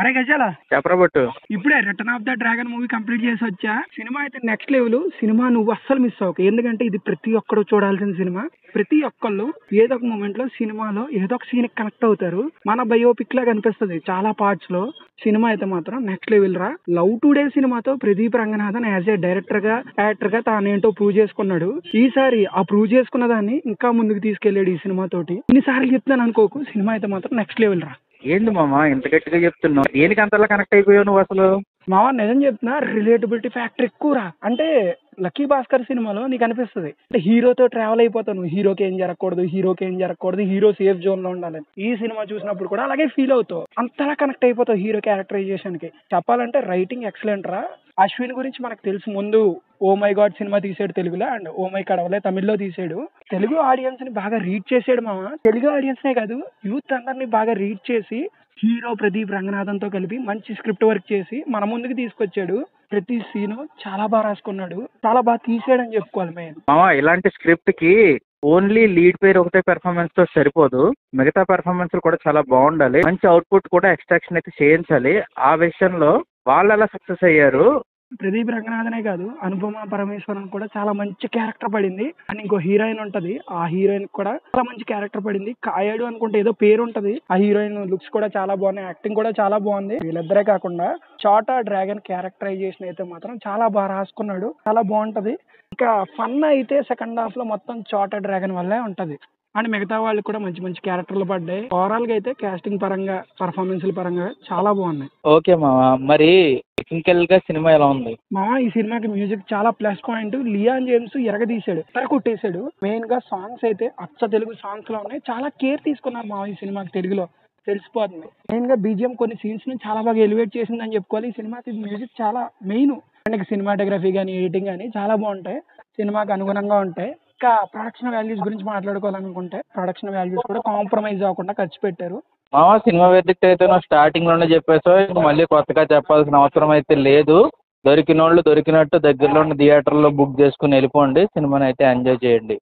అరే గజాల చెప్పరబట్టు. ఇప్పుడే return of the dragon movie complete చేసి వచ్చా. సినిమా అయితే నెక్స్ట్ లెవెల్. సినిమా నువ్వు అస్సలు మిస్ అవ్వకు, ఎందుకంటే ఇది ప్రతి ఒక్కరు చూడాల్సిన సినిమా. ప్రతి ఒక్కళ్ళు ఏదో ఒక మూమెంట్ లో సినిమాలో ఏదో ఒక సీన్ కనెక్ట్ అవుతారు. మన బయోపిక్ లాగా అనిపిస్తుంది చాలా పార్ట్స్ లో. సినిమా అయితే మాత్రం నెక్స్ట్ లెవెల్ రా. లవ్ టుడే సినిమాతో Pradeep Ranganathan as a director గా యాక్టర్ గా తానేంటో ప్రూవ్ చేసుకున్నాడు. ఈసారి ఆ ప్రూవ్ చేసుకున్న దాన్ని ఇంకా ముందుకు తీసుకెళ్లాడు ఈ సినిమా తోటి. ఇన్నిసార్లు చెప్తాను అనుకోకు, సినిమా అయితే మాత్రం నెక్స్ట్ లెవెల్ రా. ఏంది మామ ఇంత గట్టిగా చెప్తున్నావు? దేనికి అంతలా కనెక్ట్ అయిపోయావు నువ్వు అసలు? మావా నిజం చెప్తున్నా, రిలేటబిలిటీ ఫ్యాక్టర్ ఎక్కువరా. అంటే లక్కీ భాస్కర్ సినిమాలో నీకు అనిపిస్తుంది అంటే హీరోతో ట్రావెల్ అయిపోతాను, హీరోకి ఏం జరగకూడదు, హీరో సేఫ్ జోన్ లో ఉండాలని. ఈ సినిమా చూసినప్పుడు కూడా అలాగే ఫీల్ అవుతావు, అంతలా కనెక్ట్ అయిపోతావు హీరో క్యారెక్టరైజేషన్ కి. చెప్పాలంటే రైటింగ్ ఎక్సలెంట్ రా. అశ్విన్ గురించి మనకు తెలుసు, ముందు ఓ మై గాడ్ సినిమా తీసాడు తెలుగులో, అండ్ ఓ మై కడవలే తమిళ్లో తీసాడు. తెలుగు ఆడియన్స్ ని బాగా రీచ్ చేసాడు మామ. తెలుగు ఆడియన్స్ నే కాదు, యూత్ అందరినీ బాగా రీచ్ చేసి హీరో ప్రదీప్ రంగనాథన్ తో కలిపి మంచి స్క్రిప్ట్ వర్క్ చేసి మన ముందుకు తీసుకొచ్చాడు. ప్రతి సీను చాలా బాగా రాసుకున్నాడు, చాలా బాగా తీసాడని చెప్పుకోవాలి మెయిన్. ఇలాంటి స్క్రిప్ట్ కి ఓన్లీ లీడ్ పేరు ఒకటే పెర్ఫార్మెన్స్ తో సరిపోదు, మిగతా పెర్ఫార్మెన్స్ కూడా చాలా బాగుండాలి. మంచి అవుట్పుట్ కూడా ఎక్స్ట్రాక్షన్ అయితే చేయించాలి. ఆ విషయంలో వాళ్ళు ఎలా సక్సెస్ అయ్యారు. ప్రదీప్ రంగనాథనే కాదు, అనుపమ పరమేశ్వరన్ కూడా చాలా మంచి క్యారెక్టర్ పడింది. అండ్ ఇంకో హీరోయిన్ ఉంటది, ఆ హీరోయిన్ కూడా చాలా మంచి క్యారెక్టర్ పడింది. కాయడు అనుకుంటే ఏదో పేరు ఉంటది. ఆ హీరోయిన్ లుక్స్ కూడా చాలా బాగున్నాయి, యాక్టింగ్ కూడా చాలా బాగుంది. వీళ్ళిద్దరే కాకుండా చాటా డ్రాగన్ క్యారెక్టరైజేషన్ అయితే మాత్రం చాలా బాగా రాసుకున్నాడు, చాలా బాగుంటది. ఇంకా ఫన్ అయితే సెకండ్ హాఫ్ లో మొత్తం చాటా డ్రాగన్ వల్లే ఉంటది. అండ్ మిగతా వాళ్ళు కూడా మంచి మంచి క్యారెక్టర్లు పడ్డాయి. ఓవరాల్ గా అయితే కాస్టింగ్ పరంగా, పర్ఫార్మెన్స్ పరంగా చాలా బాగున్నాయి. ఓకే మామ, మరి టెక్నికల్ గా సినిమా ఎలా ఉంది? మామ ఈ సినిమాకి మ్యూజిక్ చాలా ప్లస్ పాయింట్. లియాన్ జేమ్స్ ఎరగదీశాడు, కొట్టేశాడు. మెయిన్ గా సాంగ్స్ అయితే అచ్చ తెలుగు సాంగ్స్ లో ఉన్నాయి. చాలా కేర్ తీసుకున్నారు మామ ఈ సినిమాకి, తెలుగులో తెలిసిపోతుంది. మెయిన్ గా బీజిఎం కొన్ని సీన్స్ ని చాలా బాగా ఎలివేట్ చేసిందని చెప్పుకోవాలి. ఈ సినిమాకి మ్యూజిక్ చాలా మెయిన్. అండ్ సినిమాటోగ్రఫీ కానీ, ఎడిటింగ్ కానీ చాలా బాగుంటాయి, సినిమాకి అనుగుణంగా ఉంటాయి. ఇంకా ప్రొడక్షన్ వాల్యూస్ గురించి మాట్లాడుకోవాలనుకుంటే, ప్రొడక్షన్ వాల్యూస్ కూడా కాంప్రమైజ్ అవ్వకుండా ఖర్చు పెట్టారు. సినిమా వెర్డిక్ట్ అయితే నువ్వు స్టార్టింగ్ లోనే చెప్పేసావు, ఇంక మళ్ళీ కొత్తగా చెప్పాల్సిన అవసరం అయితే లేదు. దొరికిన వాళ్ళు దొరికినట్టు దగ్గరలో ఉన్న థియేటర్లో బుక్ చేసుకుని వెళ్ళిపోండి, సినిమాని అయితే ఎంజాయ్ చేయండి.